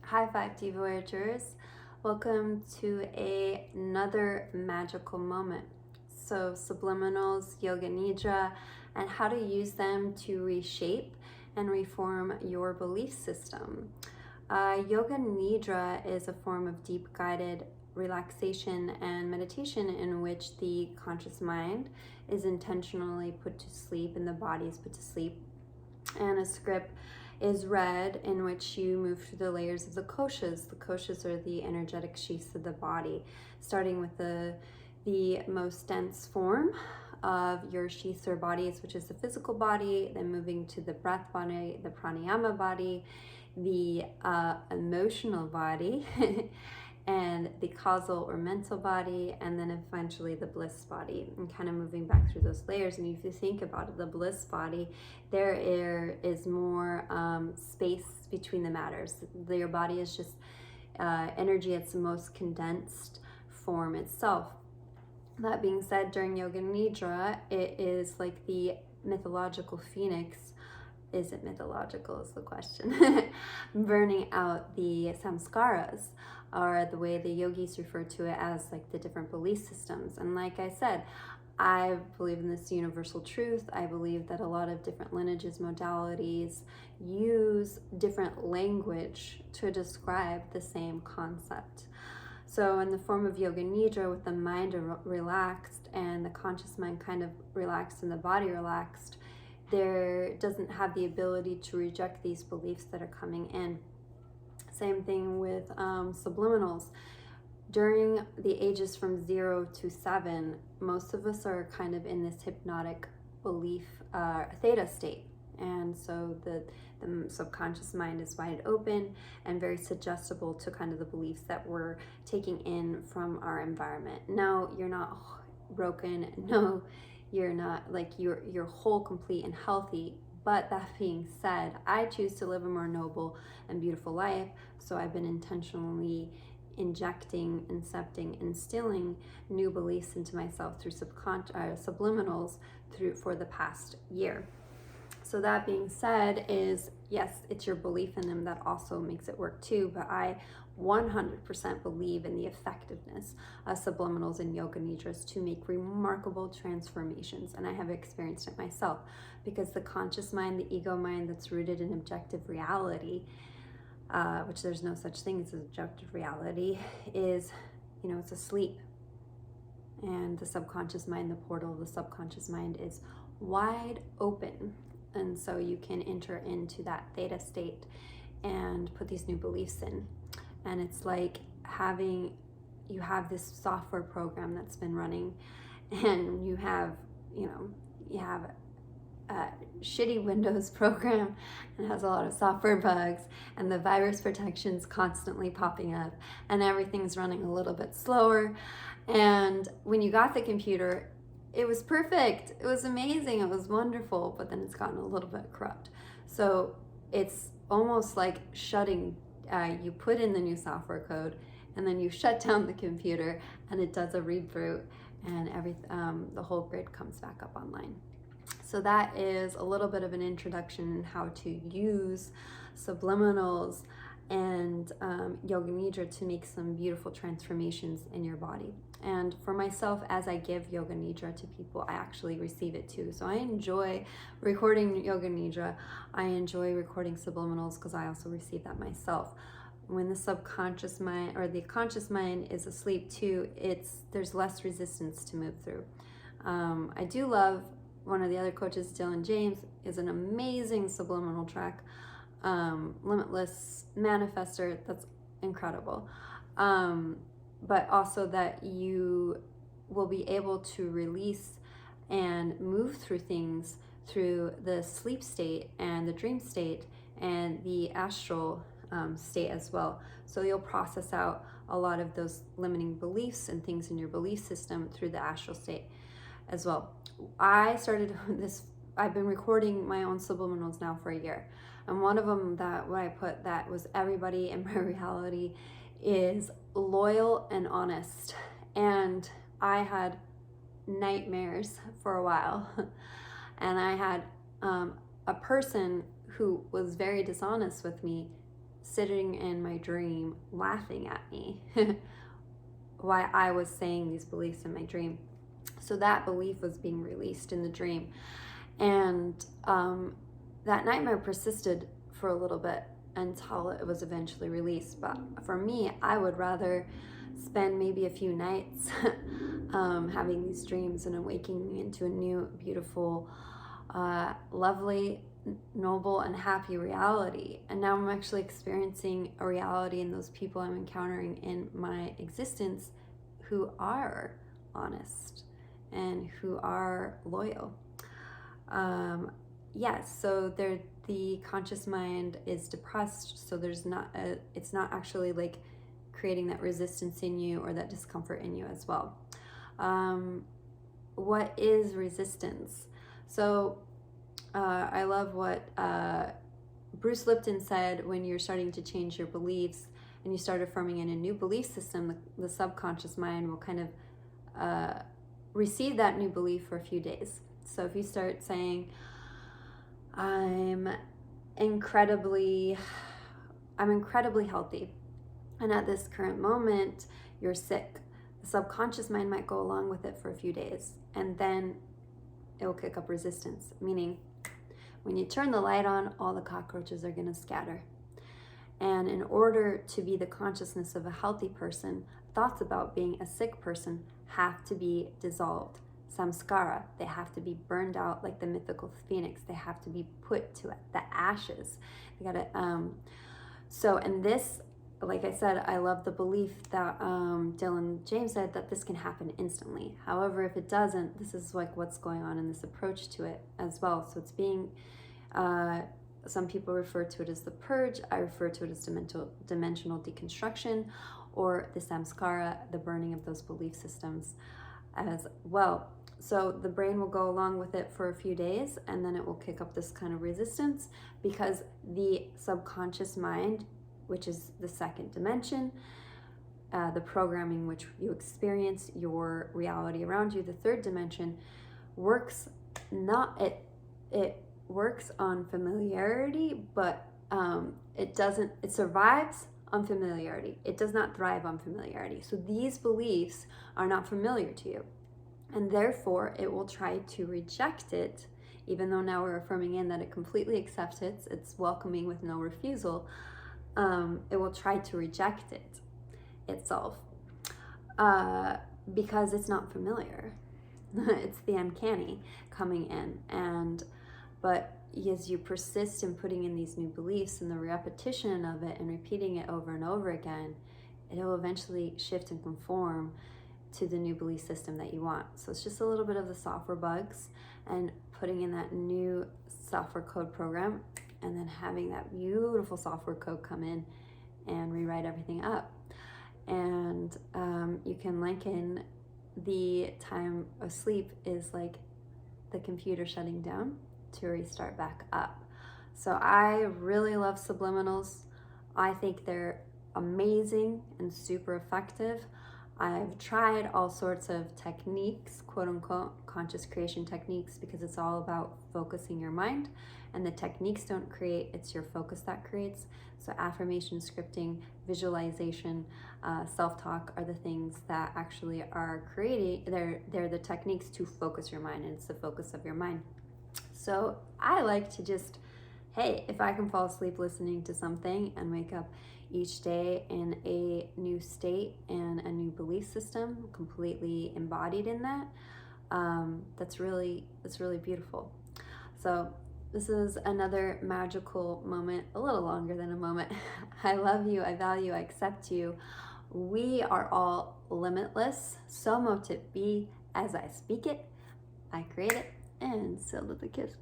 High five, Diva Voyagers. Welcome to another magical moment. So, subliminals, yoga nidra, and how to use them to reshape and reform your belief system. Yoga nidra is a form of deep guided relaxation and meditation in which the conscious mind is intentionally put to sleep and the body is put to sleep, and a script is read in which you move through the layers of the koshas. The koshas are the energetic sheaths of the body, starting with the most dense form of your sheaths or bodies, which is the physical body, then moving to the breath body, the pranayama body, the emotional body, and the causal or mental body, and then eventually the bliss body, and kind of moving back through those layers. And if you think about it, the bliss body, there is more space between the matters. Your body is just energy at its most condensed form itself. That being said, during Yoga Nidra, it is like the mythological phoenix. Is it mythological is the question. Burning out the samskaras, or the way the yogis refer to it as like the different belief systems. And like I said, I believe in this universal truth. I believe that a lot of different lineages, modalities use different language to describe the same concept. So in the form of Yoga Nidra, with the mind relaxed and the conscious mind kind of relaxed and the body relaxed, there doesn't have the ability to reject these beliefs that are coming in. Same thing with subliminals. During the ages from 0 to 7, most of us are kind of in this hypnotic belief theta state. And so the subconscious mind is wide open and very suggestible to kind of the beliefs that we're taking in from our environment. No, you're not broken. No, you're not, like, you're whole, complete, and healthy. But that being said, I choose to live a more noble and beautiful life. So I've been intentionally injecting, incepting, instilling new beliefs into myself through subliminals for the past year. So that being said, is yes, it's your belief in them that also makes it work too, but I 100% believe in the effectiveness of subliminals and yoga nidras to make remarkable transformations. And I have experienced it myself, because the conscious mind, the ego mind that's rooted in objective reality, which there's no such thing as objective reality, is, it's asleep. And the subconscious mind, the portal of the subconscious mind, is wide open. And so you can enter into that theta state and put these new beliefs in. And it's like you have this software program that's been running, and you have a shitty Windows program and has a lot of software bugs, and the virus protection's constantly popping up, and everything's running a little bit slower. And when you got the computer, it was perfect. It was amazing. It was wonderful. But then it's gotten a little bit corrupt. So it's almost like shutting, you put in the new software code, and then you shut down the computer, and it does a reboot, and the whole grid comes back up online. So that is a little bit of an introduction in how to use subliminals and yoga nidra to make some beautiful transformations in your body. And for myself, as I give yoga nidra to people, I actually receive it too. So I enjoy recording yoga nidra. I enjoy recording subliminals because I also receive that myself. When the subconscious mind or the conscious mind is asleep too, there's less resistance to move through. I do love one of the other coaches, Dylan James, is an amazing subliminal track. Limitless Manifester, that's incredible. But also that you will be able to release and move through things through the sleep state and the dream state and the astral state as well. So you'll process out a lot of those limiting beliefs and things in your belief system through the astral state as well. I've been recording my own subliminals now for a year. And one of them what I put that was everybody in my reality is loyal and honest. And I had nightmares for a while. And I had a person who was very dishonest with me sitting in my dream laughing at me why I was saying these beliefs in my dream. So that belief was being released in the dream. And that nightmare persisted for a little bit until it was eventually released. But for me, I would rather spend maybe a few nights having these dreams and awakening into a new, beautiful, lovely, noble, and happy reality. And now I'm actually experiencing a reality in those people I'm encountering in my existence who are honest and who are loyal. Yes, so the conscious mind is depressed, so it's not actually like creating that resistance in you or that discomfort in you as well. What is resistance? So I love what Bruce Lipton said: when you're starting to change your beliefs and you start affirming in a new belief system, the subconscious mind will kind of receive that new belief for a few days. So if you start saying, I'm incredibly healthy, and at this current moment you're sick, the subconscious mind might go along with it for a few days, and then it will kick up resistance, meaning when you turn the light on, all the cockroaches are going to scatter. And in order to be the consciousness of a healthy person, thoughts about being a sick person have to be dissolved. Samskara, they have to be burned out like the mythical phoenix. They have to be put to the ashes. They gotta, and this, like I said, I love the belief that Dylan James said that this can happen instantly. However, if it doesn't, this is like what's going on in this approach to it as well. So it's being, some people refer to it as the purge. I refer to it as dimensional deconstruction, or the samskara, the burning of those belief systems as well. So the brain will go along with it for a few days, and then it will kick up this kind of resistance because the subconscious mind, which is the second dimension, the programming which you experience, your reality around you, the third dimension, works works on familiarity, but it survives on familiarity. It does not thrive on familiarity. So these beliefs are not familiar to you, and therefore it will try to reject it, even though now we're affirming in that it completely accepts it, it's welcoming with no refusal. It will try to reject it itself because it's not familiar. It's the uncanny coming in, but as you persist in putting in these new beliefs and the repetition of it and repeating it over and over again, it will eventually shift and conform to the new belief system that you want. So it's just a little bit of the software bugs and putting in that new software code program, and then having that beautiful software code come in and rewrite everything up. And you can liken the time of sleep is like the computer shutting down to restart back up. So I really love subliminals. I think they're amazing and super effective. I've tried all sorts of techniques, quote unquote, conscious creation techniques, because it's all about focusing your mind, and the techniques don't create, it's your focus that creates. So affirmation, scripting, visualization, self-talk are the things that actually are creating, they're the techniques to focus your mind, and it's the focus of your mind. So I like to just, hey, if I can fall asleep listening to something and wake up each day in a new state and a new belief system, completely embodied in that, that's really beautiful. So this is another magical moment, a little longer than a moment. I love you, I value, I accept you. We are all limitless. So mote it be as I speak it, I create it, and so let the kiss.